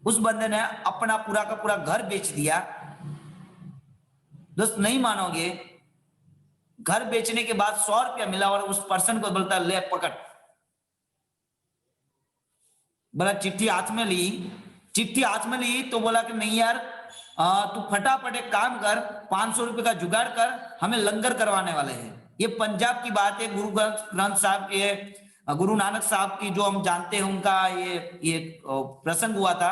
उस बंदे ने अपना पूरा का पूरा घर बेच दिया। दोस्त नहीं मानोगे, घर बेचने के बाद 100 रुपया मिला और उस पर्सन को बोलता ले पकड़। बोला चिट्ठी हाथ में ली, चिट्ठी हाथ में ली तो बोला कि नहीं यार, तू फटाफट एक काम कर, 500 रुपए का जुगाड़ कर, हमें लंगर करवाने वाले हैं। ये पंजाब की बात है, गुरु ग्रंथ साहब के, गुरु नानक साहब की जो हम जानते हैं, उनका ये प्रसंग हुआ था,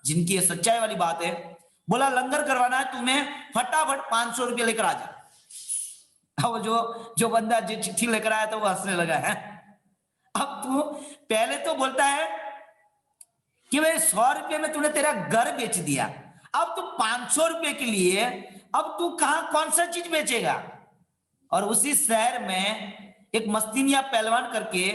जिनकी ये सच्चाई वाली बात है। बोला लंगर करवाना है तुम्हें, फटाफट 500 रुपये लेकर आ जा। अब जो बंदा जो चिट्ठी लेकर आया था वो हंसने लगा है। अब तू पहले तो बोलता है कि भाई 100 रुपये में तूने तेरा घर बेच दिया, अब तू 500 रुपये के लिए अब तू कौन सा चीज बेचेगा। और उसी शहर में एक मस्तिनिया पहलवान करके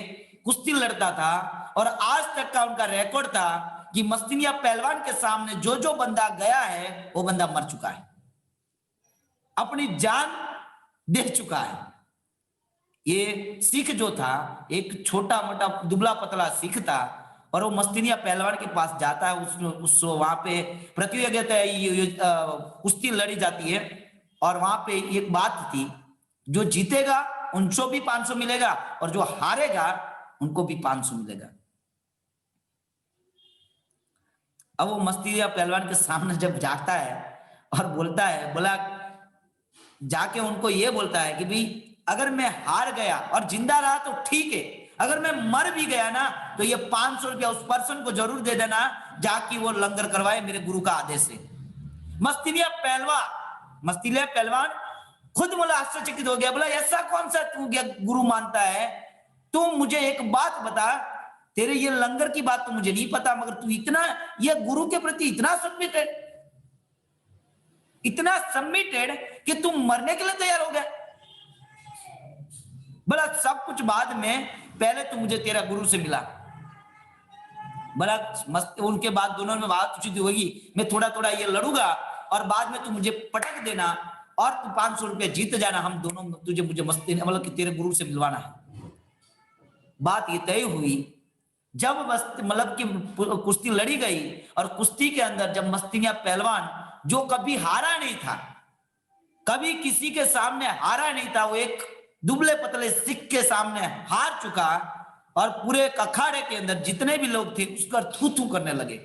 कुश्ती लड़ता था, और आज तक का उनका रिकॉर्ड था कि मस्तिनिया पहलवान के सामने जो बंदा गया है वो बंदा मर चुका है, अपनी जान दे चुका है। ये सिख जो था एक छोटा मोटा दुबला पतला सिख था, और वो मस्तिनिया पहलवान के पास जाता है। उस वहां पे प्रतियोगिता कुश्ती लड़ी जाती है, और वहां पे एक बात थी, जो जीतेगा उनको भी 500 मिलेगा और जो हारेगा उनको भी 500 मिलेगा। अब वो मस्तिनिया पहलवान के सामने जब जाता है और बोलता है, बोला जाके उनको ये बोलता है कि भाई अगर मैं हार गया और जिंदा रहा तो ठीक है, अगर मैं मर भी गया ना तो ये 500 रुपया उस पर्सन को जरूर दे देना, जाके वो लंगर करवाए मेरे गुरु का आदेश है। मस्तिनिया पहलवान खुद बोला, आश्चर्यचकित हो गया, बोला ऐसा कौन सा तू गुरु मानता है, तू मुझे एक बात बता, तेरे ये लंगर की बात तो मुझे नहीं पता, मगर तू इतना ये गुरु के प्रति इतना सबमिटेड कि तुम मरने के लिए तैयार हो गया। बोला सब कुछ बाद में, पहले तो मुझे तेरा गुरु से मिला। बोला मस्त, उनके बाद दोनों में बात उचित होगी, मैं थोड़ा थोड़ा ये लड़ूंगा और बाद में तू मुझे पटक देना और तू 500 रुपये जीत जाना, हम दोनों मुझे मस्ती मतलब कि तेरे गुरु से मिलवाना है। बात ये तय हुई जब मतलब कि कुश्ती लड़ी गई, और कुश्ती के अंदर जब मस्तिनिया पहलवान जो कभी हारा नहीं था, कभी किसी के सामने हारा नहीं था, वो एक दुबले पतले सिख के सामने हार चुका, और पूरे अखाड़े के अंदर जितने भी लोग थे उसका थू थू करने लगे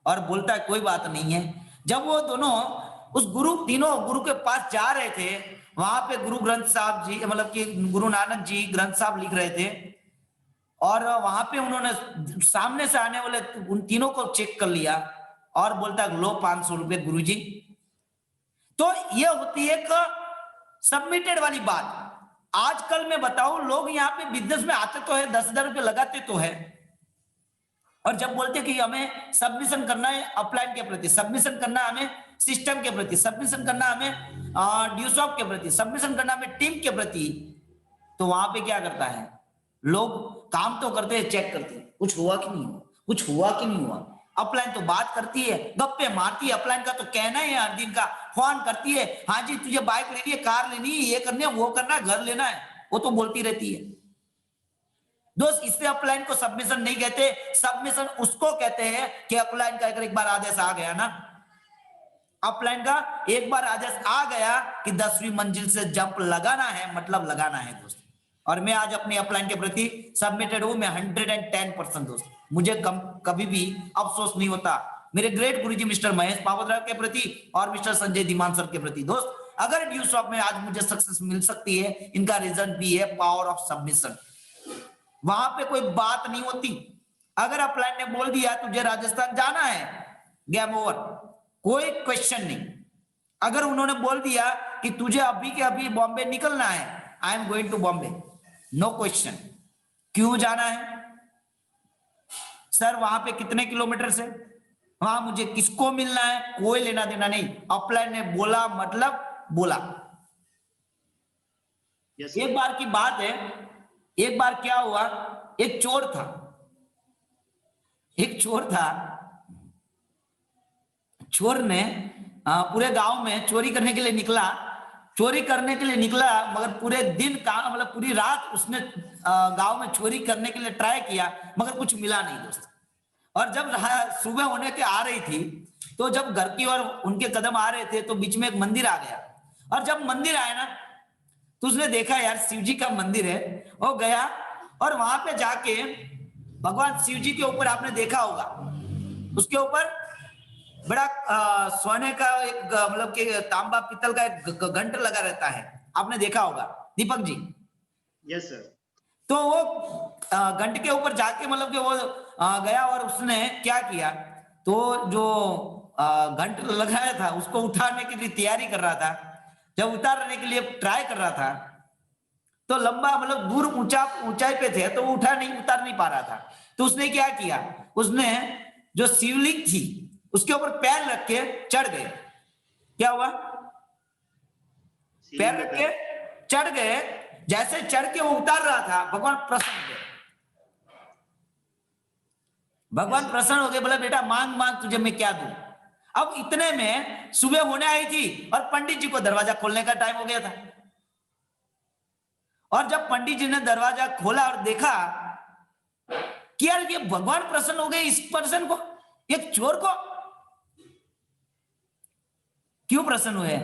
और बोलता है कोई बात नहीं है। जब वो दोनों तीनों गुरु के पास जा रहे थे, वहां पे गुरु ग्रंथ साहब जी मतलब कि गुरु नानक जी ग्रंथ साहब लिख रहे थे, और वहां पे उन्होंने सामने से आने वाले उन तीनों को चेक कर लिया और बोलता लो 500 रुपए गुरु जी। तो ये होती है एक सबमिटेड वाली बात। आजकल मैं बताऊं, लोग यहाँ पे बिजनेस में आते तो है, 10,000 रुपए लगाते तो है, और जब बोलते कि हमें सबमिशन करना है अपलाइन के प्रति, सबमिशन करना हमें सिस्टम के प्रति, सबमिशन करना हमें ड्यूसॉफ्ट के प्रति, सबमिशन करना हमें टीम के प्रति, तो वहां पे क्या करता है, लोग काम तो करते हैं, चेक करते हैं कुछ हुआ कि नहीं हुआ, कुछ हुआ कि नहीं हुआ। अपलाइन तो बात करती है, गप्पे मारती है, अपलाइन का तो कहना है हर दिन का, फोन करती है, हाँ जी तुझे बाइक लेनी है, कार लेनी है, ये करना है, वो करना है, घर लेना है, वो तो बोलती रहती है। दोस्त इससे अपलाइन को सबमिशन नहीं कहते, सबमिशन उसको कहते हैं कि अपलाइन का एक बार आदेश आ गया ना, अपलाइन का एक बार आदेश आ गया कि 10वीं मंजिल से जंप लगाना है, मतलब लगाना है दोस्त। और मैं आज अपनी अपलाइन के प्रति सबमिटेड हूं, मैं 110% दोस्त, मुझे कभी भी अफसोस नहीं होता मेरे ग्रेट गुरुजी मिस्टर महेश पावदरा के प्रति और मिस्टर संजय धीमान सर के प्रति। दोस्त अगर ड्यूसॉफ्ट में आज मुझे सक्सेस मिल सकती है, इनका रीजन भी है पावर ऑफ सबमिशन। वहां पे कोई बात नहीं होती, अगर अपलाइन ने बोल दिया तुझे राजस्थान जाना है, गेम ओवर, कोई क्वेश्चन नहीं। अगर उन्होंने बोल दिया कि तुझे अभी के अभी बॉम्बे निकलना है, I am going to Bombay, no question. क्यों जाना है सर, वहां पे कितने किलोमीटर से, वहां मुझे किसको मिलना है, कोई लेना देना नहीं, अपलाइन ने बोला मतलब बोला। एक बार की बात है, एक बार क्या हुआ, एक चोर था, चोर ने पूरे गांव में चोरी करने के लिए निकला, चोरी करने के लिए निकला, मगर पूरे दिन काम मतलब पूरी रात उसने गांव में चोरी करने के लिए ट्राई किया, मगर कुछ मिला नहीं दोस्त। और जब सुबह होने के आ रही थी, तो जब घर की ओर उनके कदम आ रहे थे, तो बीच में एक मंदिर आ गया। और जब मंदिर आया ना, तो उसने देखा यार शिव जी का मंदिर है। वो गया और वहां पे जाके भगवान शिव जी के ऊपर आपने देखा होगा, उसके ऊपर बड़ा सोने का एक मतलब कि तांबा पित्तल का एक घंट लगा रहता है, आपने देखा होगा दीपक जी। Yes sir. तो वो घंट के ऊपर जाके मतलब कि वो गया और उसने क्या किया, तो जो घंट लगाया था उसको उठाने के लिए तैयारी कर रहा था। जब उतारने के लिए ट्राई कर रहा था, तो लंबा मतलब दूर ऊंचाई पे थे, तो वो उतार नहीं पा रहा था। तो उसने क्या किया, उसने जो शिवलिंग थी उसके ऊपर पैर रख के चढ़ गए। क्या हुआ, पैर रख के चढ़ गए। जैसे चढ़ के वो उतार रहा था, भगवान प्रसन्न हो गए। भगवान प्रसन्न हो गए, बोला बेटा मांग मांग, तुझे मैं क्या दूं। अब इतने में सुबह होने आई थी और पंडित जी को दरवाजा खोलने का टाइम हो गया था। और जब पंडित जी ने दरवाजा खोला और देखा कि यार ये भगवान प्रसन्न हो गए इस पर्सन को, एक चोर को। क्यों प्रसन्न हुए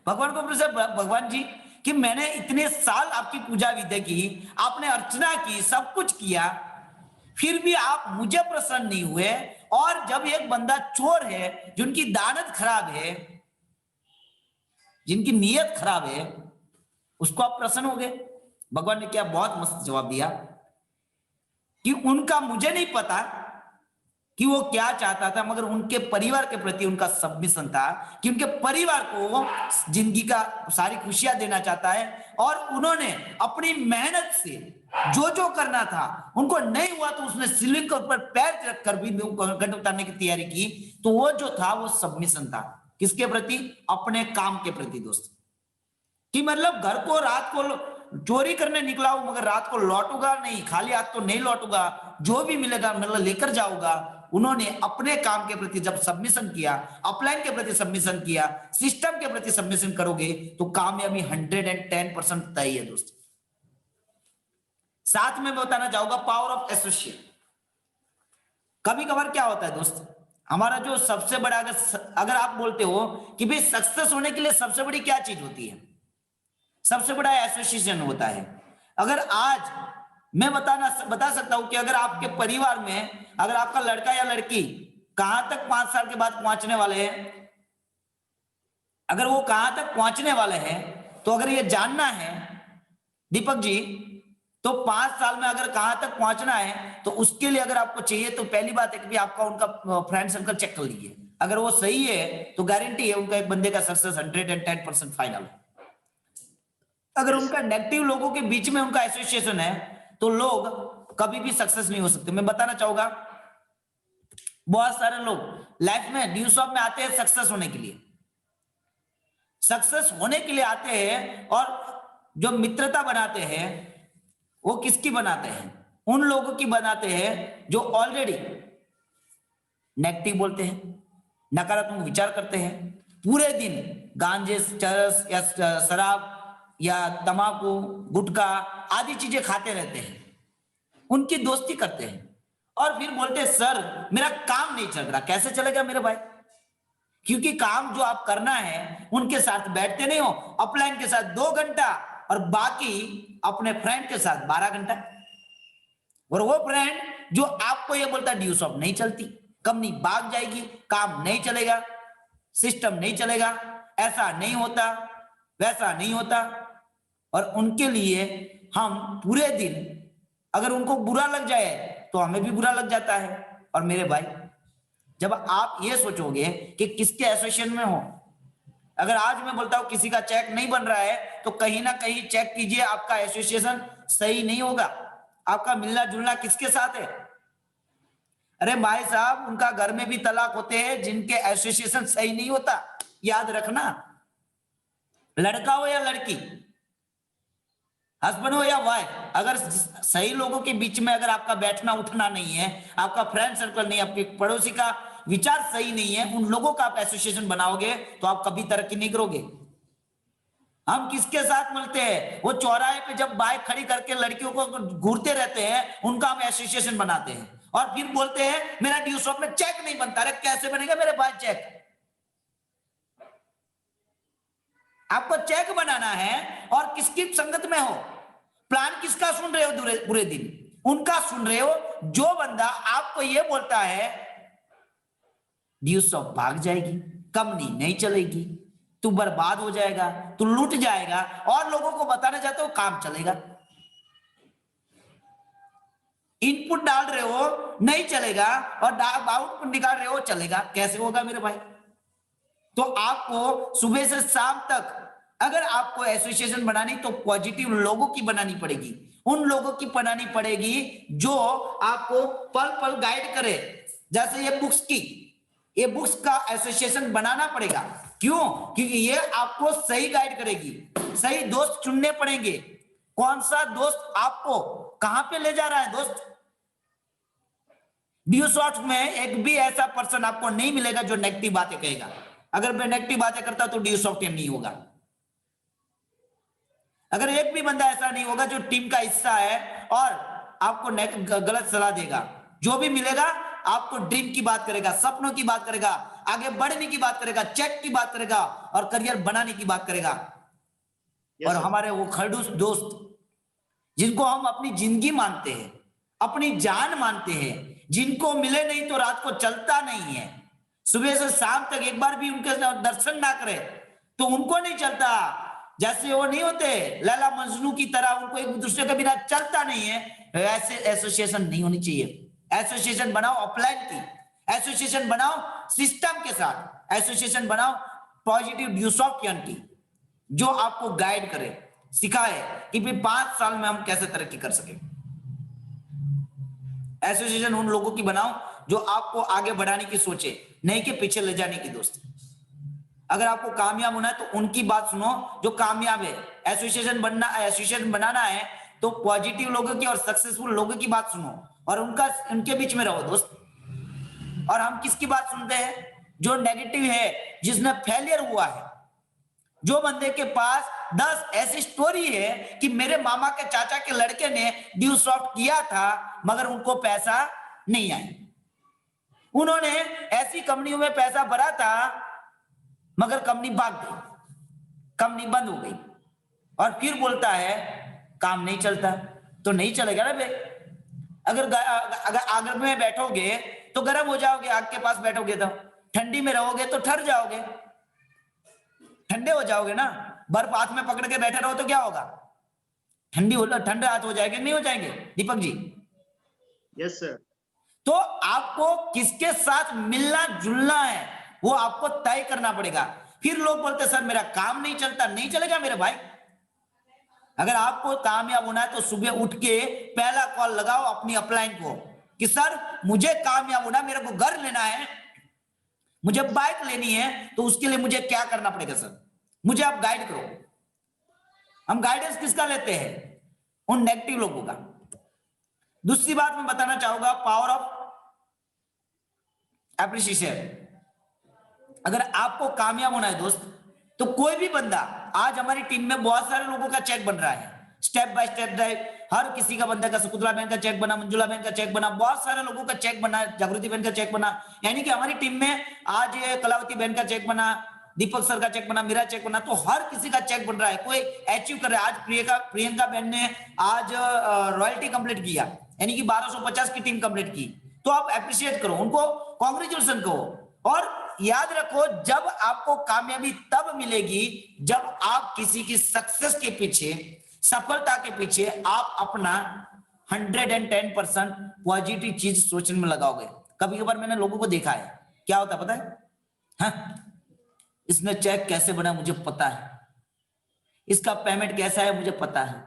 भगवान को? प्रसन्न, भगवान जी कि मैंने इतने साल आपकी पूजा विधि की, आपने अर्चना की, सब कुछ किया, फिर भी आप मुझे प्रसन्न नहीं हुए। और जब एक बंदा चोर है, जिनकी दानत खराब है, जिनकी नीयत खराब है, उसको आप प्रसन्न हो गए। भगवान ने क्या बहुत मस्त जवाब दिया कि उनका मुझे नहीं पता कि वो क्या चाहता था, मगर उनके परिवार के प्रति उनका सबमिशन था कि उनके परिवार को जिंदगी का सारी खुशियां देना चाहता है। और उन्होंने अपनी मेहनत से जो जो करना था, उनको नहीं हुआ तो उसने शिवलिंग के ऊपर पैर रखकर भी घंट उतारने की तैयारी की। तो वो जो था वो सबमिशन था, किसके प्रति? अपने काम के प्रति दोस्त। कि मतलब घर को रात को चोरी करने निकला हूं, मगर रात को लौटूंगा नहीं, खाली हाथ तो नहीं लौटूंगा, जो भी मिलेगा मतलब लेकर जाऊंगा। उन्होंने अपने काम के प्रति जब सबमिशन किया, अपलाइन के प्रति सबमिशन किया, सिस्टम के प्रति सबमिशन करोगे तो कामयाबी 110% तय है दोस्त। साथ में मैं बताना चाहूंगा पावर ऑफ एसोसिएट। कभी कभार क्या होता है दोस्त, हमारा जो सबसे बड़ा, अगर आप बोलते हो कि भाई सक्सेस होने के लिए सबसे बड़ी क्या चीज होती है, सबसे बड़ा एसोसिएशन होता है। अगर आज मैं बता सकता हूं कि अगर आपके परिवार में अगर आपका लड़का या लड़की कहां तक 5 साल के बाद पहुंचने वाले हैं, अगर वो कहां तक पहुंचने वाले हैं, तो अगर ये जानना है दीपक जी, तो 5 साल में अगर कहां तक पहुंचना है, तो उसके लिए अगर आपको चाहिए तो पहली बात है कि आपका उनका फ्रेंड सर्कल चेक कर लीजिए। अगर वो सही है तो गारंटी है उनका एक बंदे का सक्सेस 110% फाइनल है। अगर उनका नेगेटिव लोगों के बीच में उनका एसोसिएशन है, तो लोग कभी भी सक्सेस नहीं हो सकते। मैं बताना चाहूंगा, बहुत सारे लोग लाइफ में ड्यू शॉप में आते हैं सक्सेस होने के लिए, सक्सेस होने के लिए आते हैं, और जो मित्रता बनाते हैं वो किसकी बनाते हैं? उन लोगों की बनाते हैं जो ऑलरेडी नेगेटिव बोलते हैं, नकारात्मक विचार करते हैं, पूरे दिन गांजे, चरस या शराब या तंबाकू, गुटखा आदि चीजें खाते रहते हैं, उनकी दोस्ती करते हैं और फिर बोलते हैं सर मेरा काम नहीं चल रहा। कैसे चलेगा मेरे भाई? क्योंकि काम जो आप करना है उनके साथ बैठते नहीं हो, अपलाइन के साथ 2 घंटा और बाकी अपने फ्रेंड के साथ 12 घंटा। और वो फ्रेंड जो आपको ये बोलता है ड्यू शॉप नहीं चलती, कंपनी भाग जाएगी, काम नहीं चलेगा, सिस्टम नहीं चलेगा, ऐसा नहीं होता, वैसा नहीं होता। और उनके लिए हम पूरे दिन, अगर उनको बुरा लग जाए तो हमें भी बुरा लग जाता है। और मेरे भाई, जब आप ये सोचोगे कि किसके एसोसिएशन में हो, अगर आज मैं बोलता हूं किसी का चेक नहीं बन रहा है, तो कहीं ना कहीं चेक कीजिए, आपका एसोसिएशन सही नहीं होगा। आपका मिलना जुलना किसके साथ है? अरे भाई साहब, उनका घर में भी तलाक होते हैं जिनके एसोसिएशन सही नहीं होता, याद रखना। लड़का हो या लड़की, हस्बैंड हो या वाइफ, अगर सही लोगों के बीच में अगर आपका बैठना उठना नहीं है, आपका फ्रेंड सर्कल नहीं, आपके पड़ोसी का विचार सही नहीं है, उन लोगों का आप एसोसिएशन बनाओगे तो आप कभी तरक्की नहीं करोगे। हम किसके साथ मिलते हैं? वो चौराहे पे जब बाइक खड़ी करके लड़कियों को घूरते रहते हैं, उनका हम एसोसिएशन बनाते हैं और फिर बोलते हैं मेरा ड्यू शॉप में चेक नहीं बनता। अरे कैसे बनेगा मेरे भाई चेक? आपको चेक बनाना है और किसकी संगत में हो? प्लान किसका सुन रहे हो पूरे दिन? उनका सुन रहे हो जो बंदा आपको ये बोलता है ड्यू शॉप भाग जाएगी, कंपनी नहीं चलेगी, तू बर्बाद हो जाएगा, तू लूट जाएगा, और लोगों को बताना चाहते हो काम चलेगा। इनपुट डाल रहे हो नहीं चलेगा और आउटपुट निकाल रहे हो चलेगा। कैसे होगा मेरे भाई? तो आपको सुबह से शाम तक अगर आपको एसोसिएशन बनानी तो पॉजिटिव लोगों की बनानी पड़ेगी, उन लोगों की बनानी पड़ेगी जो आपको पल पल गाइड करे। जैसे ये बुक्स का एसोसिएशन बनाना पड़ेगा। क्यों? क्योंकि ये आपको सही गाइड करेगी, सही दोस्त चुनने पड़ेंगे। कौन सा दोस्त आपको कहां पे ले जा रहा है दोस्त? ड्यू शॉट में एक भी ऐसा पर्सन आपको नहीं मिलेगा जो नेगेटिव बातें कहेगा। अगर मैं नेगेटिव बातें करता तो ड्यू शॉट टीम नहीं होगा। अगर एक भी बंदा ऐसा नहीं होगा जो टीम का हिस्सा है और आपको गलत सलाह देगा। जो भी मिलेगा आपको ड्रीम की बात करेगा, सपनों की बात करेगा, आगे बढ़ने की बात करेगा, चेक की बात करेगा और करियर बनाने की बात करेगा। और हमारे वो खड़ूस दोस्त जिनको हम अपनी जिंदगी मानते हैं, अपनी जान मानते हैं, जिनको मिले नहीं तो रात को चलता नहीं है, सुबह से शाम तक एक बार भी उनके दर्शन ना करे तो उनको नहीं चलता। जैसे वो नहीं होते लैला मजनू की तरह, उनको एक दूसरे के बिना चलता नहीं है, ऐसे एसोसिएशन नहीं होनी चाहिए। एसोसिएशन बनाओ ऑफलाइन की, एसोसिएशन बनाओ सिस्टम के साथ, एसोसिएशन बनाओ पॉजिटिव ड्यू शॉप की, जो आपको गाइड करे, सिखाए कि फिर 5 साल में हम कैसे तरक्की कर सके। एसोसिएशन उन लोगों की बनाओ जो आपको आगे बढ़ाने की सोचे, नहीं कि पीछे ले जाने की दोस्त। अगर आपको कामयाब होना है तो उनकी बात सुनो जो कामयाब है। एसोसिएशन बनाना है तो पॉजिटिव लोगों की और सक्सेसफुल लोगों की बात सुनो और उनके बीच में रहो दोस्त। और हम किसकी बात सुनते हैं? जो नेगेटिव है, जिसने फेलियर हुआ है, जो बंदे के पास 10 ऐसी स्टोरी है कि मेरे मामा के चाचा के लड़के ने ड्यू शॉफ्ट किया था मगर उनको पैसा नहीं आया, उन्होंने ऐसी कंपनियों में पैसा भरा था मगर कंपनी भाग गई, कंपनी बंद हो गई, और फिर बोलता है काम नहीं चलता। तो नहीं चलेगा ना भाई। अगर आग में बैठोगे तो गर्म हो जाओगे, आग के पास बैठोगे तो ठंडी में रहोगे तो ठर जाओगे, ठंडे हो जाओगे ना। बर्फ हाथ में पकड़ के बैठे रहो तो क्या होगा? ठंडे हाथ हो जाएंगे, नहीं हो जाएंगे दीपक जी? Yes sir. तो आपको किसके साथ मिलना जुलना है वो आपको तय करना पड़ेगा। फिर लोग बोलते सर मेरा काम नहीं चलता, नहीं चलेगा मेरे भाई। अगर आपको कामयाब होना है तो सुबह उठ के पहला कॉल लगाओ अपनी अपलाइन को कि सर मुझे कामयाब होना, मेरे को घर लेना है, मुझे बाइक लेनी है, तो उसके लिए मुझे क्या करना पड़ेगा सर? मुझे आप गाइड करो। हम गाइडेंस किसका लेते हैं? उन नेगेटिव लोगों का। दूसरी बात मैं बताना चाहूंगा, पावर ऑफ एप्रिसिएशन। अगर आपको कामयाब होना है दोस्त तो कोई भी बंदा, आज हमारी टीम में बहुत सारे लोगों का चेक बन रहा है, स्टेप बाय स्टेप ड्राइव। हर किसी का बंदा का, शकुंतला बहन का चेक बना, मंजुला बहन का चेक बना, बहुत सारे लोगों का चेक बना, जागृति बहन का चेक बना। यानी कि हमारी टीम में आज कलावती बहन का चेक बना, दीपक सर का चेक बना, मेरा चेक बना, तो हर किसी का चेक बन रहा है, कोई अचीव कर रहा है। आज प्रियंका बहन ने आज रॉयल्टी कंप्लीट किया, यानी कि 1250 की टीम कंप्लीट की। तो आप अप्रिशिएट करो उनको, कॉन्ग्रेचुलेशन कहो। और याद रखो, जब आपको कामयाबी तब मिलेगी जब आप किसी की सक्सेस के पीछे, सफलता के पीछे आप अपना 110% पॉजिटिव चीज सोचने में लगाओगे। कभी कभार मैंने लोगों को देखा है, क्या होता पता है? हाँ, इसने चेक कैसे बना मुझे पता है, इसका पेमेंट कैसा है मुझे पता है,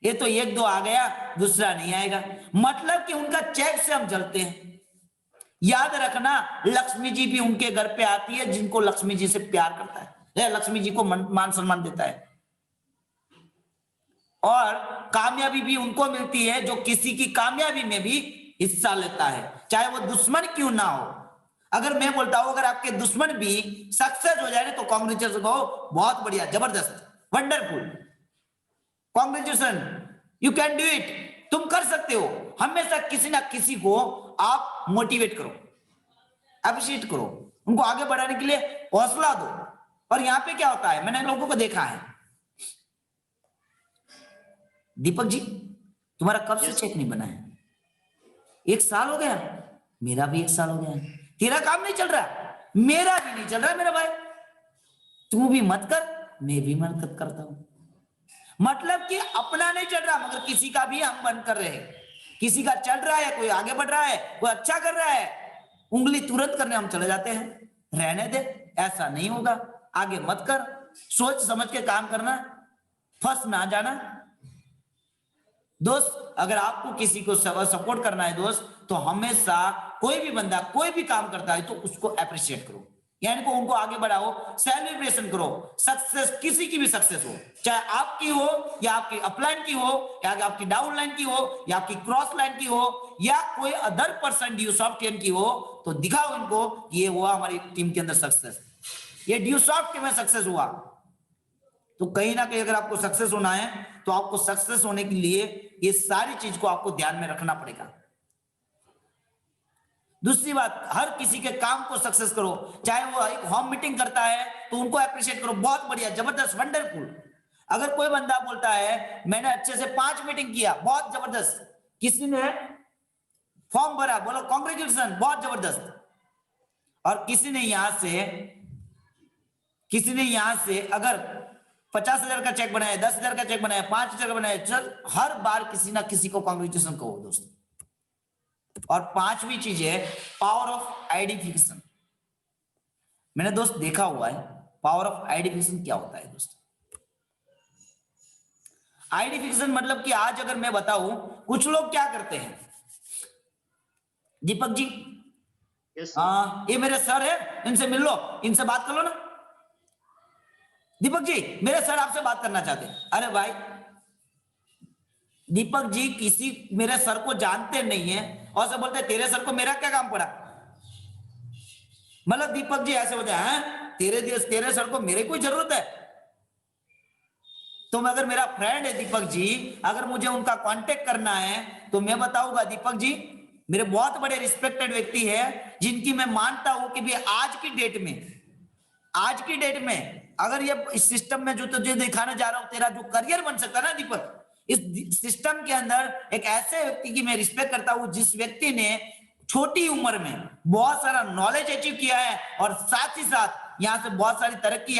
ये तो 1-2 आ गया, दूसरा नहीं आएगा। मतलब कि उनका चेक से हम जलते हैं। याद रखना, लक्ष्मी जी भी उनके घर पे आती है जिनको लक्ष्मी जी से प्यार करता है, लक्ष्मी जी को मान सम्मान देता है। और कामयाबी भी उनको मिलती है जो किसी की कामयाबी में भी हिस्सा लेता है, चाहे वो दुश्मन क्यों ना हो। अगर मैं बोलता हूं अगर आपके दुश्मन भी सक्सेस हो जाए तो कांग्रेचुलेशन कहो, बहुत बढ़िया, जबरदस्त। Wonderful, congratulation, you can do it, तुम कर सकते हो। हमेशा किसी ना किसी को आप मोटिवेट करो, अप्रिशिएट करो, उनको आगे बढ़ाने के लिए हौसला दो। और यहां पे क्या होता है, मैंने लोगों को देखा है, दीपक जी तुम्हारा कब से चेक नहीं बना है? 1 साल हो गया, मेरा भी 1 साल हो गया। तेरा काम नहीं चल रहा, मेरा भी नहीं चल रहा मेरा भाई, तू भी मत कर, मैं भी मदद करता हूं। मतलब कि अपना नहीं चल रहा मगर किसी का भी हम बंद कर रहे हैं। किसी का चल रहा है, कोई आगे बढ़ रहा है, कोई अच्छा कर रहा है, उंगली तुरंत करने हम चले जाते हैं। रहने दे, ऐसा नहीं होगा, आगे मत कर, सोच समझ के काम करना, फंस ना जाना। दोस्त अगर आपको किसी को सपोर्ट करना है दोस्त, तो हमेशा कोई भी बंदा कोई भी काम करता है तो उसको अप्रिशिएट करो, यानी को उनको आगे बढ़ाओ, सेलिब्रेशन करो। सक्सेस किसी की भी सक्सेस हो, चाहे आपकी हो या आपकी अपलाइन की हो या आपकी डाउन लाइन की हो या आपकी क्रॉस लाइन की हो या कोई अदर पर्सन ड्यूसॉफ्ट टीम की हो, तो दिखाओ इनको ये हुआ हमारी टीम के अंदर सक्सेस, ये ड्यूसॉफ्ट में सक्सेस हुआ। तो कहीं ना कहीं अगर आपको सक्सेस होना है तो आपको सक्सेस होने के लिए ये सारी चीज को आपको ध्यान में रखना पड़ेगा। दूसरी बात, हर किसी के काम को सक्सेस करो, चाहे वो एक होम मीटिंग करता है तो उनको अप्रिशिएट करो, बहुत बढ़िया, जबरदस्त, वंडरफुल। अगर कोई बंदा बोलता है मैंने अच्छे से 5 मीटिंग किया, बहुत जबरदस्त, किसी ने फॉर्म भरा, बोलो कांग्रेचुलेशन, बहुत जबरदस्त। और किसी ने यहां से अगर 50,000 का चेक बनाया, 10,000 का चेक बनाया, 5,000 का बनाया, चल हर बार किसी ना किसी को कांग्रेचुलेशन कहो दोस्त। और 5वीं चीज है पावर ऑफ आइडेंटिफिकेशन। मैंने दोस्त देखा हुआ है पावर ऑफ आइडेंटिफिकेशन क्या होता है दोस्त। आइडेंटिफिकेशन मतलब कि आज अगर मैं बताऊं, कुछ लोग क्या करते हैं, दीपक जी ये मेरे सर है, इनसे मिल लो, इनसे बात कर लो ना। दीपक जी मेरे सर आपसे बात करना चाहते हैं। अरे भाई दीपक जी किसी मेरे सर को जानते नहीं है और से बोलते तेरे सर को मेरा क्या काम पड़ा। मतलब दीपक जी ऐसे होते हैं, तेरे सर को मेरे कोई जरूरत है? तो अगर मेरा फ्रेंड है दीपक जी, अगर मुझे उनका कांटेक्ट करना है तो मैं बताऊंगा दीपक जी मेरे बहुत बड़े रिस्पेक्टेड व्यक्ति है जिनकी मैं मानता हूं कि भी आज की डेट में अगर ये इस सिस्टम में जो तुझे दिखाने जा रहा हूं, तेरा जो करियर बन सकता है ना दीपक, इस सिस्टम के अंदर एक ऐसे व्यक्ति की मैं रिस्पेक्ट करता हूं जिस व्यक्ति ने छोटी उम्र में बहुत सारा नॉलेज अचीव किया है और साथ ही साथ यहाँ से बहुत सारी तरक्की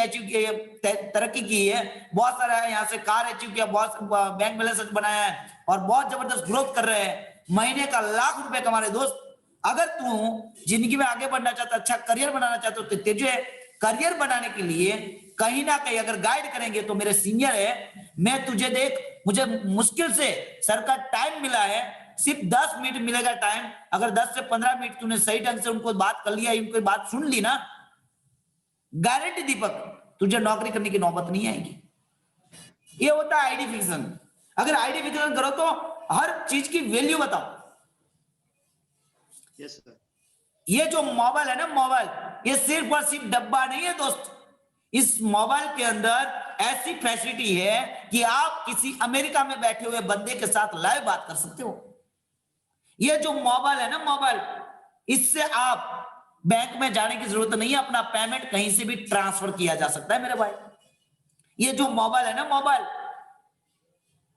की है, बहुत सारा यहाँ से कार अचीव किया, बहुत बैंक बैलेंस बनाया है और बहुत जबरदस्त ग्रोथ कर रहे हैं, महीने का लाख रुपए कमा रहे। दोस्त अगर तू जिंदगी में आगे बढ़ना चाहता, अच्छा करियर बनाना चाहता, तो तुझे करियर बनाने के लिए कहीं ना कहीं अगर गाइड करेंगे तो मेरे सीनियर है। मैं तुझे देख, मुझे मुश्किल से सर का टाइम मिला है, सिर्फ 10 मिनट मिलेगा टाइम, अगर 10 से 15 मिनट तूने सही ढंग से उनको बात कर लिया, उनकी बात सुन ली ना, गारंटी दीपक तुझे नौकरी करने की नौबत नहीं आएगी। ये होता है आइडेंटिफिकेशन। अगर आइडेंटिफिकेशन करो तो हर चीज की वैल्यू बताओ। Yes sir. ये जो मोबाइल है ना, मोबाइल ये सिर्फ और सिर्फ डब्बा नहीं है दोस्त, इस मोबाइल के अंदर ऐसी फैसिलिटी है कि आप किसी अमेरिका में बैठे हुए बंदे के साथ लाइव बात कर सकते हो। ये जो मोबाइल है ना, मोबाइल, इससे आप बैंक में जाने की जरूरत नहीं है, अपना पेमेंट कहीं से भी ट्रांसफर किया जा सकता है मेरे भाई। ये जो मोबाइल है ना, मोबाइल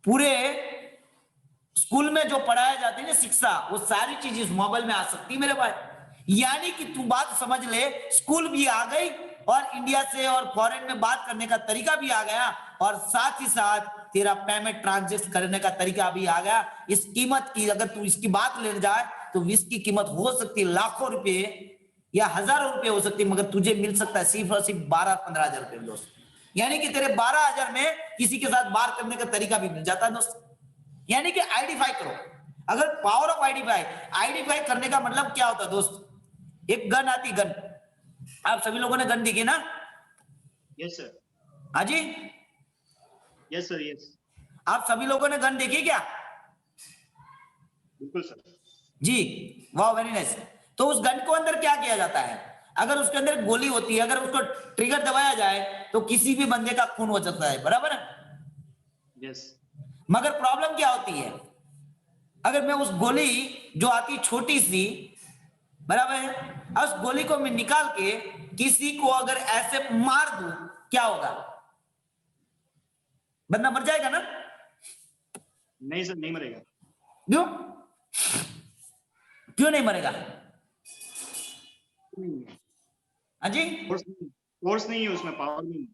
पूरे स्कूल में जो पढ़ाया जाती है ना शिक्षा, वो सारी चीज इस मोबाइल में आ सकती है मेरे भाई। यानी कि तू बात समझ ले, स्कूल भी आ गई और इंडिया से और फॉरेन में बात करने का तरीका भी आ गया और साथ ही साथ तेरा पेमेंट ट्रांजेक्शन करने का तरीका भी आ गया। इस कीमत की अगर तू इसकी बात ले जाए तो इसकी कीमत हो सकती है लाखों रुपए या हजारों रुपए हो सकती है, मगर तुझे मिल सकता है सिर्फ और सिर्फ 12-15 हजार रुपए दोस्त। यानी कि तेरे 12,000 में किसी के साथ बात करने का तरीका भी मिल जाता है दोस्त। यानी कि आइडेंटिफाई करो। अगर पावर ऑफ आइडेंटिफाई करने का मतलब क्या होता है दोस्त, एक गन आती, गन, आप सभी लोगों ने गन देखी ना? Yes sir. हाँ जी, यस सर। यस, आप सभी लोगों ने गन देखी क्या? बिल्कुल सर। जी, वाह, वेरी नाइस। तो उस गन को अंदर क्या किया जाता है, अगर उसके अंदर गोली होती है, अगर उसको ट्रिगर दबाया जाए तो किसी भी बंदे का खून हो सकता है, बराबर है। Yes. मगर प्रॉब्लम क्या होती है, अगर मैं उस गोली जो आती छोटी सी, बराबर है, उस गोली को मैं निकाल के किसी को अगर ऐसे मार दूं, क्या होगा? बंदा मर जाएगा ना? नहीं सर, नहीं मरेगा। क्यों? क्यों नहीं मरेगा? हाँ जी। फोर्स नहीं है उसमें, पावर नहीं है।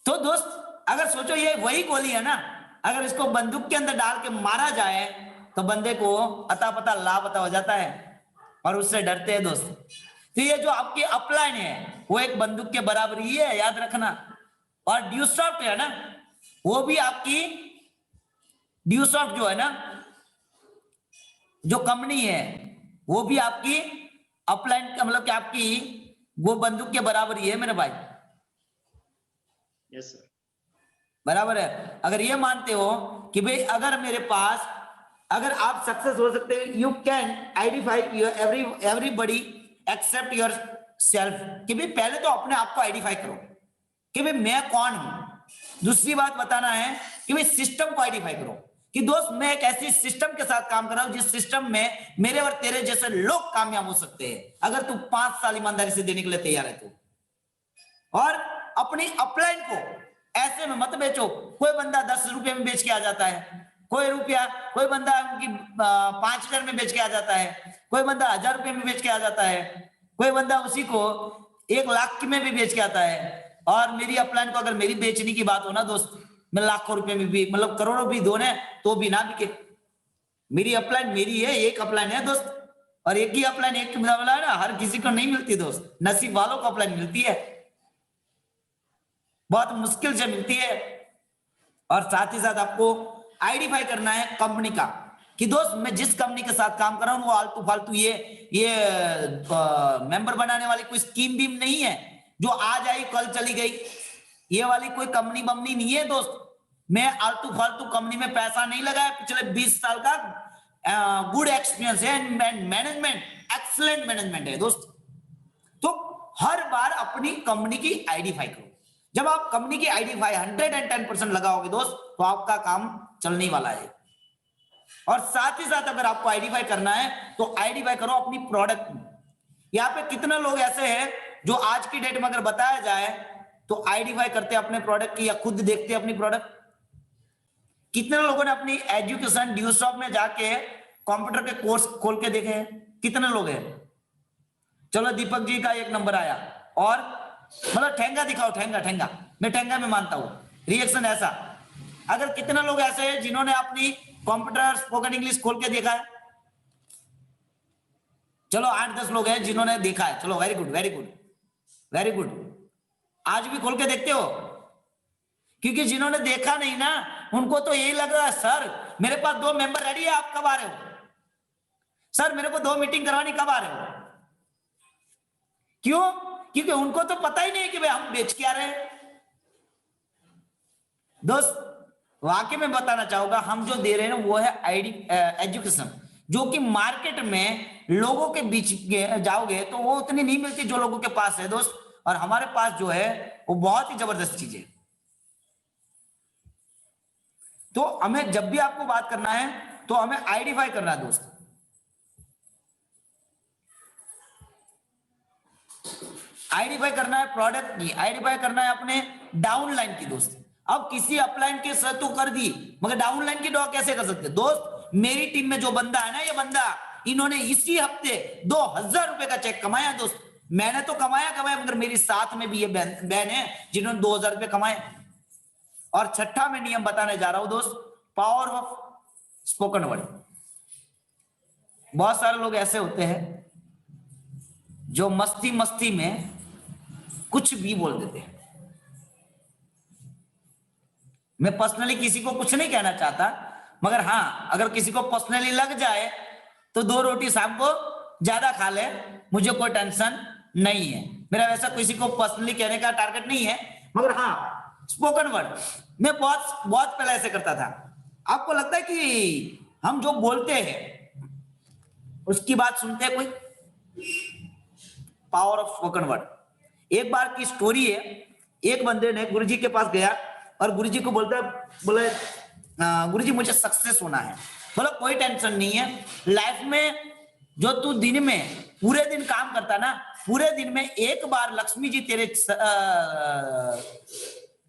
तो दोस्त अगर सोचो ये वही गोली है ना, अगर इसको बंदूक के अंदर डाल के मारा जाए तो बंदे को अता पता लापता हो जाता है और उससे डरते हैं दोस्त। तो ये जो आपकी अपलाइन है वो एक बंदूक के बराबर ही है, याद रखना। और ड्यूसॉफ्ट है ना, वो भी आपकी ड्यूसॉफ्ट जो है ना, जो कंपनी है, वो भी आपकी अपलाइन का मतलब कि आपकी वो बंदूक के बराबर ही है मेरे भाई। Yes sir. बराबर है। अगर ये मानते हो कि भाई अगर मेरे पास, अगर आप सक्सेस हो सकते हैं, you can identify your everybody except yourself, कि भाई पहले तो अपने आप को आइडेंटिफाई करो कि भाई मैं कौन हूं। दूसरी बात बताना है कि भाई सिस्टम को आइडेंटिफाई करो कि दोस्त मैं एक ऐसी सिस्टम के साथ काम कर रहा हूं जिस सिस्टम में मेरे और तेरे जैसे लोग कामयाब हो सकते हैं, अगर तू 5 साल ईमानदारी से देने के लिए तैयार है तो। और अपनी अपलाइन को ऐसे में मत बेचो। कोई बंदा 10 रुपए में बेच के आ जाता है, कोई बंदा 5,000 में बेच के आ जाता है, कोई बंदा 1,000 रुपए में बेच के आ जाता है, कोई बंदा उसी को 1,00,000 में भी बेच के आता है। और मेरी अपलाइन को अगर मेरी बेचने की बात हो ना दोस्त, मैं लाखों रुपए में भी, मतलब करोड़ों भी दो ना तो भी ना बिके। मेरी अपलाइन मेरी है, एक अपलाइन है दोस्त, और एक ही अपलाइन, एक वाला है ना, हर किसी को नहीं मिलती दोस्त, नसीब वालों को अपलाइन मिलती है, बहुत मुश्किल से मिलती है। और साथ ही साथ आपको आइडेंटिफाई करना है कंपनी का कि दोस्त मैं जिस कंपनी के साथ काम कर रहा हूं वो आलतू फालतू ये मेंबर बनाने वाली कोई स्कीम भी नहीं है जो आज आई कल चली गई। ये वाली कोई कंपनी बमनी नहीं है दोस्त। मैं आलतू फालतू कंपनी में पैसा नहीं लगाया, पिछले 20 साल का गुड एक्सपीरियंस है, मैनेजमेंट एक्सीलेंट मैनेजमेंट है दोस्त। तो हर बार अपनी कंपनी की आइडेंटिफाई करो। जब आप कंपनी की आइडेंटिफाई 110% लगाओगे दोस्त तो आपका काम चलने वाला है। और साथ ही साथ अगर आपको आइडेंटिफाई करना है तो आइडेंटिफाई करो अपनी प्रोडक्ट। यहां पे कितने लोग ऐसे हैं जो आज की डेट में अगर बताया जाए तो आइडेंटिफाई करते हैं अपने प्रोडक्ट की या खुद देखते हैं अपनी प्रोडक्ट? कितने लोगों ने अपनी एजुकेशन ड्यूसॉफ्ट में जाके कंप्यूटर के कोर्स खोल के देखे हैं? कितने लोग हैं? चलो दीपक जी का 1 नंबर आया। और मतलब ठेंगा दिखाओ, ठेंगा मैं ठेंगा में मानता हूं रिएक्शन ऐसा। अगर कितने लोग ऐसे हैं जिन्होंने अपनी कंप्यूटर स्पोकन इंग्लिश खोल के देखा है? चलो 8-10 लोग हैं जिन्होंने देखा है, चलो very good very good very good. आज भी खोल के देखते हो? क्योंकि जिन्होंने देखा नहीं ना उनको तो यही लग रहा है सर मेरे पास 2 मेंबर रेडी है, आप कब आ रहे हो? सर मेरे को 2 मीटिंग करवानी, कब आ रहे हो? क्यों? क्योंकि उनको तो पता ही नहीं कि भाई हम बेच के आ रहे हैं। दोस्त वाकई में बताना चाहूंगा, हम जो दे रहे हैं वो है एजुकेशन, जो कि मार्केट में लोगों के बीच जाओगे तो वो उतनी नहीं मिलती जो लोगों के पास है दोस्त। और हमारे पास जो है वो बहुत ही जबरदस्त चीज है। तो हमें जब भी आपको बात करना है तो हमें आइडेंटिफाई करना है दोस्त। आइडेंटिफाई करना है प्रोडक्ट की, आइडेंटिफाई करना है अपने डाउनलाइन की दोस्त। अब किसी अपलाइन के साथ तो कर दी मगर डाउनलाइन की ड्रॉ कैसे कर सकते दोस्त? मेरी टीम में जो बंदा है ना, ये बंदा इन्होंने इसी हफ्ते 2,000 रुपए का चेक कमाया दोस्त। मैंने तो कमाया मगर मेरी साथ में भी ये बहन है जिन्होंने 2,000 रुपए कमाए। और छठा मैं नियम बताने जा रहा हूं दोस्त, पावर ऑफ स्पोकन वर्ड। बहुत सारे लोग ऐसे होते हैं जो मस्ती मस्ती में कुछ भी बोल देते हैं। मैं पर्सनली किसी को कुछ नहीं कहना चाहता मगर हाँ, अगर किसी को पर्सनली लग जाए तो 2 रोटी शाम को ज्यादा खा ले, मुझे कोई टेंशन नहीं है। मेरा वैसा किसी को पर्सनली कहने का टारगेट नहीं है। मगर हाँ, स्पोकन वर्ड मैं बहुत बहुत पहले ऐसे करता था। आपको लगता है कि हम जो बोलते हैं उसकी बात सुनते हैं कोई? Power of spoken word. एक बार की स्टोरी है, एक बंदे ने गुरुजी के पास गया और गुरुजी को बोलता है, बोले गुरुजी मुझे सक्सेस होना है। बोला कोई टेंशन नहीं है, लाइफ में जो तू दिन में पूरे दिन काम करता ना, पूरे दिन में एक बार लक्ष्मी जी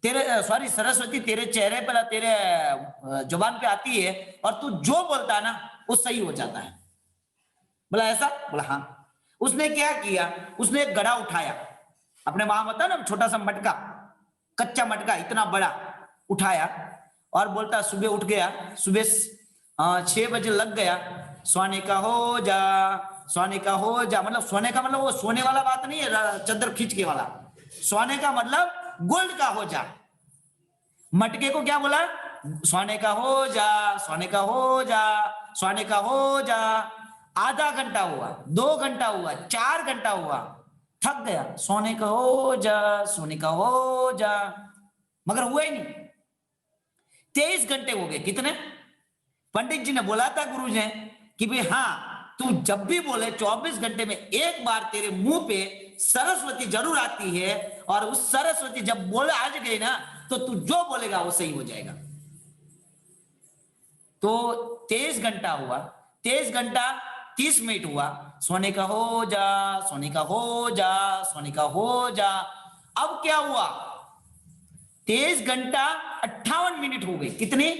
तेरे सॉरी सरस्वती तेरे चेहरे पर, तेरे जुबान पे आती है और तू जो बोलता है ना वो सही हो जाता है। बोला ऐसा? बोला हाँ। उसने क्या किया, उसने एक घड़ा उठाया, अपने वहां होता ना छोटा सा मटका, कच्चा मटका इतना बड़ा उठाया और बोलता, सुबह उठ गया, सुबह 6 बजे लग गया, सोने का हो जा, सोने का हो जा। मतलब सोने का मतलब वो सोने वाला बात नहीं है चद्दर खींच के वाला, सोने का मतलब गोल्ड का हो जा। मटके को क्या बोला? सोने का हो जा, सोने का हो जा, सोने का हो जा। आधा घंटा हुआ, 2 घंटा हुआ, 4 घंटा हुआ, थक गया, सोने का हो जा, सोने का हो जा, मगर हुआ ही नहीं। 23 घंटे हो गए। कितने? पंडित जी ने बोला था गुरु जी कि भाई हाँ, तू जब भी बोले 24 घंटे में एक बार तेरे मुंह पे सरस्वती जरूर आती है, और उस सरस्वती जब बोले आज गई ना, तो तू जो बोलेगा वो सही हो जाएगा। तो 23 घंटा हुआ, 23 घंटा 30 मिनट हुआ, सोने का हो जा, सोने का हो जा, सोने का हो जा। अब क्या हुआ? 23 घंटा 58 मिनट हो गए। कितनी?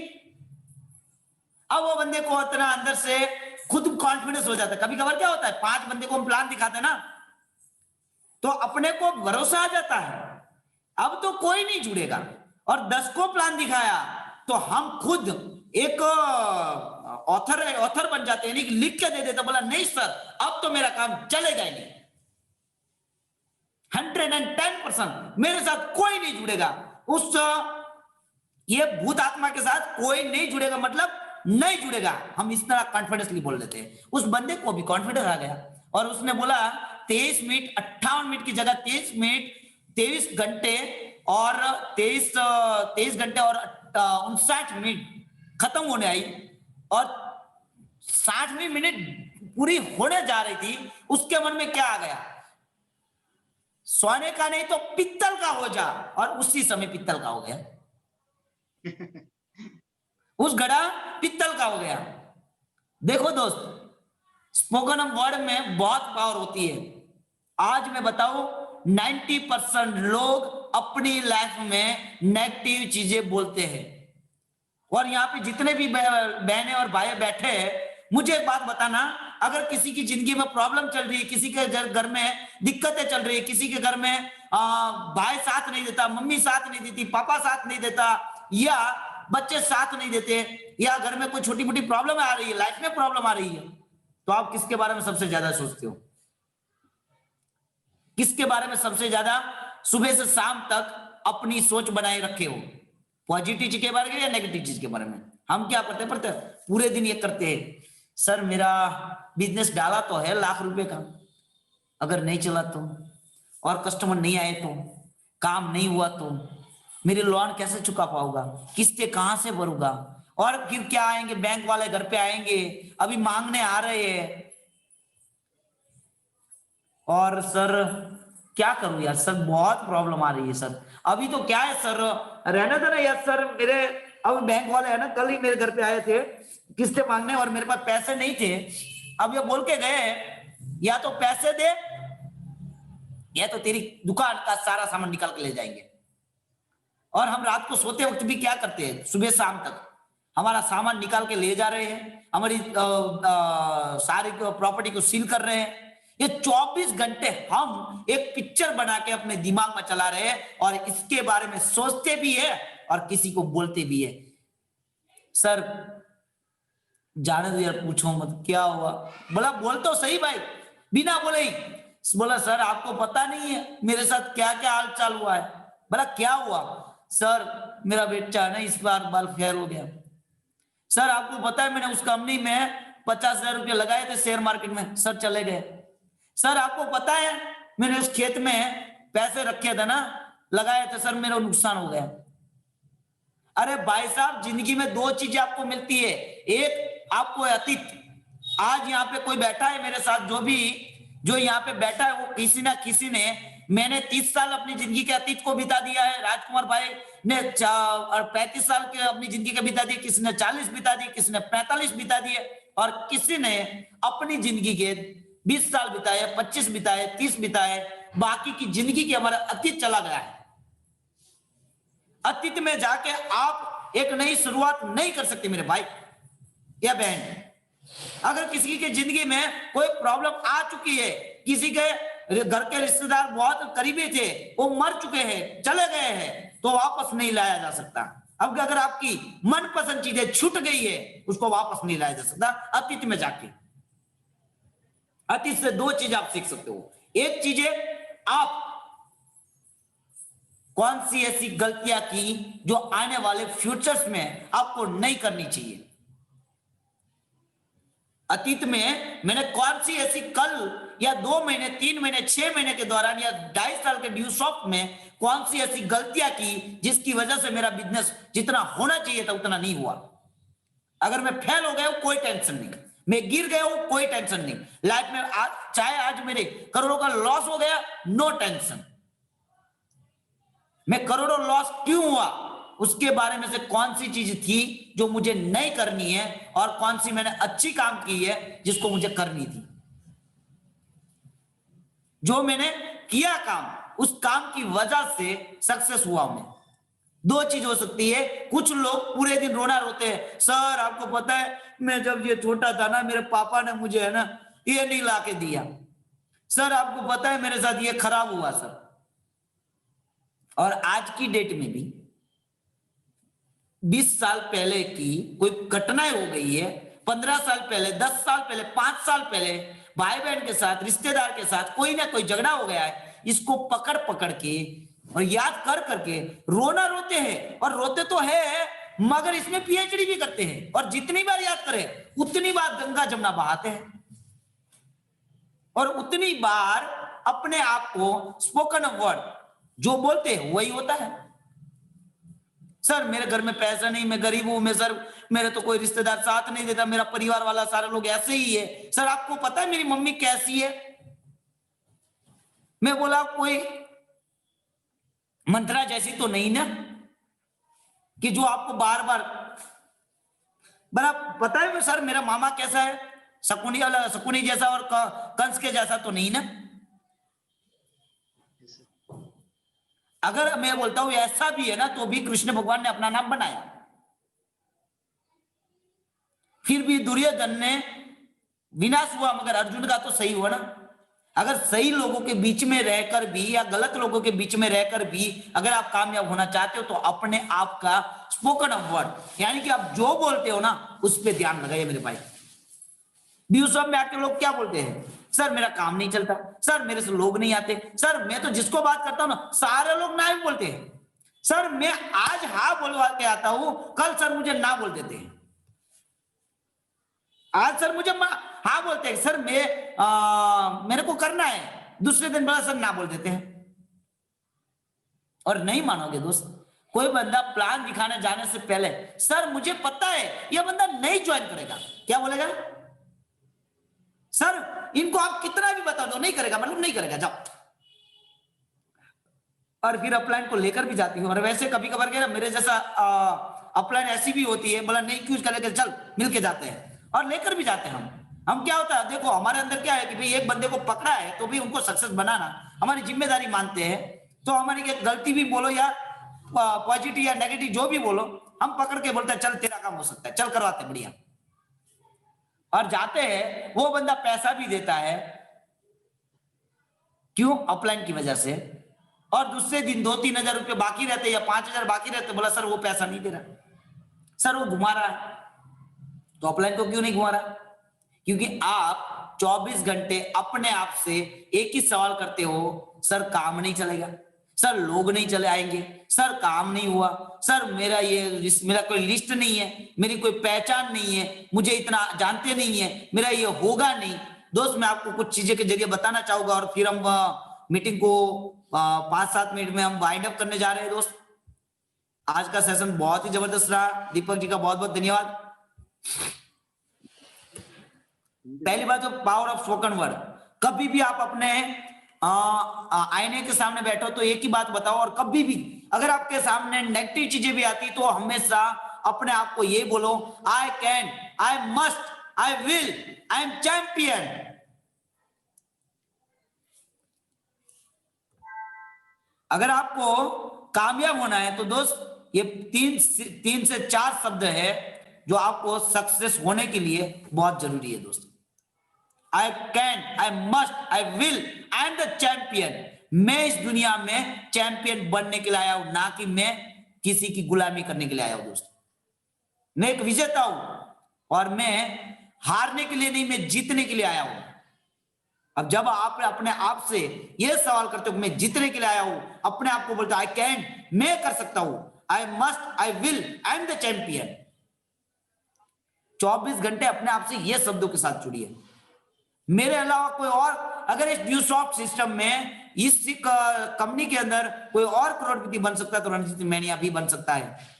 अब वो बंदे को इतना अंदर से खुद कॉन्फिडेंस हो जाता है। कभी कभार क्या होता है, 5 बंदे को हम प्लान दिखाते हैं ना, तो अपने को भरोसा आ जाता है, अब तो कोई नहीं जुड़ेगा। और 10 को प्लान दिखाया तो हम खुद एक ऑथर बन जाते हैं, लिख के दे देते, बोला नहीं सर अब तो मेरा काम चलेगा ही नहीं, 110% मेरे साथ कोई नहीं जुड़ेगा। उस ये भूत आत्मा के साथ कोई नहीं जुड़ेगा, मतलब नहीं जुड़ेगा। हम इस तरह कॉन्फिडेंसली बोल देते हैं। उस बंदे को भी कॉन्फिडेंस आ गया और उसने बोला 23 मिनट 58 मिनट की जगह 23 मिनट 23 घंटे और 23 घंटे और 59 मिनट खत्म होने आई, और 60वीं मिनट पूरी होने जा रही थी। उसके मन में क्या आ गया? सोने का नहीं तो पित्तल का हो जा, और उसी समय पित्तल का हो गया। उस घड़ा पित्तल का हो गया। देखो दोस्त, स्पोकन वर्ड में बहुत पावर होती है। आज मैं बताऊं, 90% लोग अपनी लाइफ में नेगेटिव चीजें बोलते हैं। और यहाँ पे जितने भी बहनें और भाई बैठे हैं, मुझे एक बात बताना, अगर किसी की जिंदगी में प्रॉब्लम चल रही है, किसी के घर में दिक्कतें चल रही है, किसी के घर में भाई साथ नहीं देता, मम्मी साथ नहीं देती, पापा साथ नहीं देता, या बच्चे साथ नहीं देते, या घर में कोई छोटी मोटी प्रॉब्लम आ रही है, लाइफ में प्रॉब्लम आ रही है, तो आप किसके बारे में सबसे ज्यादा सोचते हो? किसके बारे में सबसे ज्यादा सुबह से शाम तक अपनी सोच बनाए रखे हो? पॉजिटिव चीज के बारे में या नेगेटिव चीज के बारे में? हम क्या करते हैं, पूरे दिन ये करते हैं, सर मेरा बिजनेस डाला तो है लाख रुपए का, अगर नहीं चला तो, और कस्टमर नहीं आए तो, काम नहीं हुआ तो, मेरे लोन कैसे चुका पाऊंगा, किस्तें कहां से भरूंगा, और फिर क्या आएंगे, बैंक वाले घर पे आएंगे, अभी मांगने आ रहे हैं, और सर क्या करूं यार, सर बहुत प्रॉब्लम आ रही है सर, अभी तो क्या है सर, रहना था ना यार सर, मेरे अब बैंक वाले है ना, कल ही मेरे घर पे आए थे किस्तें मांगने, और मेरे पास पैसे नहीं थे। अब ये बोल के गए, या तो पैसे दे या तो तेरी दुकान का सारा सामान निकाल के ले जाएंगे। और हम रात को सोते वक्त भी क्या करते हैं, सुबह शाम तक हमारा सामान निकाल के ले जा रहे हैं, हमारी सारी प्रॉपर्टी को सील कर रहे हैं। ये 24 घंटे हम एक पिक्चर बना के अपने दिमाग में चला रहे हैं, और इसके बारे में सोचते भी है और किसी को बोलते भी है। सर जाने दो यार, पूछो मत क्या हुआ। बोला बोल तो सही भाई, बिना बोले ही बोला, सर आपको पता नहीं है मेरे साथ क्या क्या हाल चाल हुआ है। बोला क्या हुआ? सर मेरा बेटा है ना इस बार बाल फेयर हो गया। सर आपको पता है मैंने उस कंपनी में 50,000 रुपये लगाए थे शेयर मार्केट में, सर चले गए। सर आपको पता है मैंने उस खेत में पैसे रखे थे ना, लगाए थे, सर मेरा नुकसान हो गया। अरे भाई साहब, जिंदगी में 2 चीजें आपको मिलती है, एक आपको अतीत, आज यहाँ पे कोई बैठा है मेरे साथ जो भी जो यहाँ पे बैठा है वो किसी ना किसी ने, मैंने 30 साल अपनी जिंदगी के अतीत को बिता दिया है, राजकुमार भाई ने 35 साल के अपनी जिंदगी के बिता दिए, किसी ने 40 बिता दिए, किसी ने 45 बिता दिए, और किसी ने अपनी जिंदगी के 20 साल बिताए, 25 बिताए, 30 बिताए, बाकी की जिंदगी की हमारा अतीत चला गया है। अतीत में जाके आप एक नई शुरुआत नहीं कर सकते मेरे भाई या बहन। अगर किसी की जिंदगी में कोई प्रॉब्लम आ चुकी है, किसी के घर के रिश्तेदार बहुत करीबी थे, वो मर चुके हैं, चले गए हैं, तो वापस नहीं लाया जा सकता। अब अगर आपकी मनपसंद चीजें छूट गई है, उसको वापस नहीं लाया जा सकता अतीत में जाके। अतीत से दो चीज आप सीख सकते हो। एक चीज है, आप कौन सी ऐसी गलतियां की जो आने वाले फ्यूचर्स में आपको नहीं करनी चाहिए। अतीत में मैंने कौन सी ऐसी कल या 2 महीने, 3 महीने, 6 महीने के दौरान या 2.5 साल के ड्यू शॉप में कौन सी ऐसी गलतियां की जिसकी वजह से मेरा बिजनेस जितना होना चाहिए था उतना नहीं हुआ। अगर मैं फेल हो गया हूं कोई टेंशन नहीं, मैं गिर गया हूं कोई टेंशन नहीं, लाइफ में चाहे आज मेरे करोड़ों का लॉस हो गया, नो टेंशन। मैं करोड़ों लॉस क्यों हुआ, उसके बारे में से कौन सी चीज थी जो मुझे नहीं करनी है, और कौन सी मैंने अच्छी काम की है जिसको मुझे करनी थी। जो मैंने किया काम, उस काम की वजह से सक्सेस हुआ मैं। दो चीज हो सकती है। कुछ लोग पूरे दिन रोना रोते हैं, सर आपको पता है मैं जब ये छोटा था ना, मेरे पापा ने मुझे है ना ये नहीं ला के दिया, सर आपको पता है मेरे साथ ये खराब हुआ सर। और आज की डेट में भी 20 साल पहले की कोई घटनाएं हो गई है, 15 साल पहले, 10 साल पहले, 5 साल पहले भाई बहन के साथ, रिश्तेदार के साथ कोई ना कोई झगड़ा हो गया है, इसको पकड़ पकड़ के और याद कर करके रोना रोते हैं। और रोते तो है मगर इसमें पीएचडी भी करते हैं, और जितनी बार याद करें उतनी बार गंगा जमुना बहाते हैं, और उतनी बार अपने आप को स्पोकन वर्ड जो बोलते हैं वही होता है। सर मेरे घर में पैसा नहीं, मैं गरीब हूं, मैं सर मेरे तो कोई रिश्तेदार साथ नहीं देता, मेरा परिवार वाला सारे लोग ऐसे ही है। सर आपको पता है मेरी मम्मी कैसी है? मैं बोला कोई मंत्रा जैसी तो नहीं ना कि जो आपको बार बार बड़ा पता है। सर मेरा मामा कैसा है, शकुनी वाला, शकुनी जैसा और कंस के जैसा तो नहीं ना। अगर मैं बोलता हूं ऐसा भी है ना, तो भी कृष्ण भगवान ने अपना नाम बनाया, फिर भी दुर्योधन ने विनाश हुआ, मगर अर्जुन का तो सही हुआ ना। अगर सही लोगों के बीच में रहकर भी या गलत लोगों के बीच में रहकर भी अगर आप कामयाब होना चाहते हो, तो अपने आप का स्पोकन वर्ड यानी कि आप जो बोलते हो ना उस पर ध्यान लगाइए मेरे भाई। ड्यूसब में आके लोग क्या बोलते हैं, सर मेरा काम नहीं चलता, सर मेरे से लोग नहीं आते, सर मैं तो जिसको बात करता हूं ना सारे लोग ना ही बोलते हैं, सर मैं आज हाँ बोलवा के आता हूं, कल सर मुझे ना बोल देते हैं, आज सर मुझे हाँ बोलते हैं, सर मेरे को करना है, दूसरे दिन बड़ा सर ना बोल देते हैं। और नहीं मानोगे दोस्त, कोई बंदा प्लान दिखाने जाने से पहले, सर मुझे पता है यह बंदा नहीं ज्वाइन करेगा, क्या बोलेगा, सर इनको आप कितना भी बता दो नहीं करेगा, मतलब नहीं करेगा, जाओ। और फिर अपलाइन को लेकर भी जाती हूँ, और वैसे कभी कभार क्या मेरे जैसा अपलाइन ऐसी भी होती है, बोला नहीं क्यों कर, चल मिल के जाते हैं और लेकर भी जाते हैं हम क्या होता है, देखो हमारे अंदर क्या है कि भाई एक बंदे को पकड़ा है तो भी उनको सक्सेस बनाना हमारी जिम्मेदारी मानते हैं। तो हमारी गलती भी बोलो या पॉजिटिव या नेगेटिव जो भी बोलो, हम पकड़ के बोलते हैं चल तेरा काम हो सकता है, चल करवाते बढ़िया। और जाते हैं, वो बंदा पैसा भी देता है, क्यों, अपलाइन की वजह से। और दूसरे दिन 2-3 हजार रुपये बाकी रहते या 5 हजार बाकी रहते, बोला सर वो पैसा नहीं दे रहा, सर वो घुमा रहा है। तो अपलाइन को क्यों नहीं घुमा रहा? क्योंकि आप 24 घंटे अपने आप से एक ही सवाल करते हो, सर काम नहीं चलेगा, सर लोग नहीं चले आएंगे, सर काम नहीं हुआ, सर मेरा कोई लिस्ट नहीं है, मेरी कोई पहचान नहीं है, मुझे इतना जानते नहीं है, मेरा ये होगा नहीं। दोस्त मैं आपको कुछ चीजें के जरिए बताना चाहूंगा, और फिर हम मीटिंग को 5-7 मिनट में हम वाइंड अप करने जा रहे हैं। दोस्त आज का सेशन बहुत ही जबरदस्त रहा, दीपक जी का बहुत बहुत धन्यवाद। पहली बात तो पावर ऑफ स्पोकन वर्ड, कभी भी आप अपने आईने के सामने बैठो तो एक ही बात बताओ, और कभी भी अगर आपके सामने नेगेटिव चीजें भी आती तो हमेशा अपने आप को ये बोलो, I can, I must, I will, I am champion. अगर आपको कामयाब होना है तो दोस्त ये तीन से चार शब्द है जो आपको सक्सेस होने के लिए बहुत जरूरी है दोस्त। I can, I must, I will, I am the champion. मैं इस दुनिया में चैंपियन बनने के लिए आया हूं, ना कि मैं किसी की गुलामी करने के लिए आया हूं दोस्त। मैं एक विजेता हूं और मैं हारने के लिए नहीं, मैं जीतने के लिए आया हूं। अब जब आप अपने आप से यह सवाल करते हो मैं जीतने के लिए आया हूं, अपने आप को बोलते हो आई कैन, मैं कर सकता हूं, I must, I will, I am the champion. 24 घंटे अपने आप से ये शब्दों के साथ जुड़िए। मेरे अलावा कोई और अगर इस ड्यूसॉफ्ट सिस्टम में, इस कंपनी के अंदर कोई और करोड़पति बन सकता है तो रणजीत मैनिया भी बन सकता है।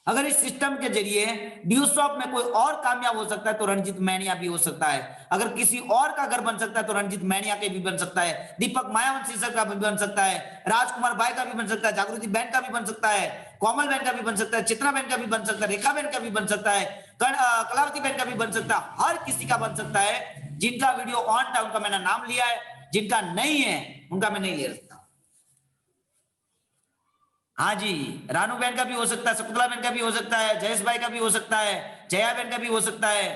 अगर इस सिस्टम के जरिए ड्यूसॉफ्ट में कोई और कामयाब हो सकता है तो रणजीत मैनिया भी हो सकता है। अगर किसी और का घर बन सकता है तो रणजीत मैनिया के भी बन सकता है, दीपक मायावंशी सर का भी बन सकता है, राजकुमार बाई का भी बन सकता है, जागृति बहन का भी बन सकता है, कोमल बहन का भी बन सकता है, चित्रा बहन का भी बन सकता है, रेखा बहन का भी बन सकता है, कलावती बहन का भी बन सकता है। हर किसी का बन सकता है। जिनका वीडियो ऑन था उनका मैंने नाम लिया है, जिनका नहीं है उनका मैं नहीं ले सकता। हाँ जी, रानू बहन का भी हो सकता है, शकुंतला बहन का भी हो सकता है, जयेश भाई का भी हो सकता है, जया बहन का भी हो सकता है,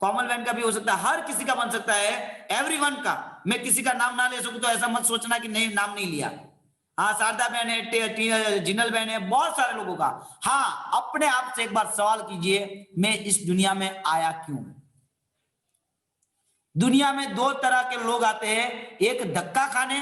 कोमल बहन का भी हो सकता है। हर किसी का बन सकता है, एवरीवन का। मैं किसी का नाम ना ले सकूं तो ऐसा मत सोचना कि नहीं नाम नहीं लिया। हाँ, शारदा बहन है, जिनल बहन है, बहुत सारे लोगों का। हाँ, अपने आप से एक बार सवाल कीजिए, मैं इस दुनिया में आया क्यों? दुनिया में दो तरह के लोग आते हैं, एक धक्का खाने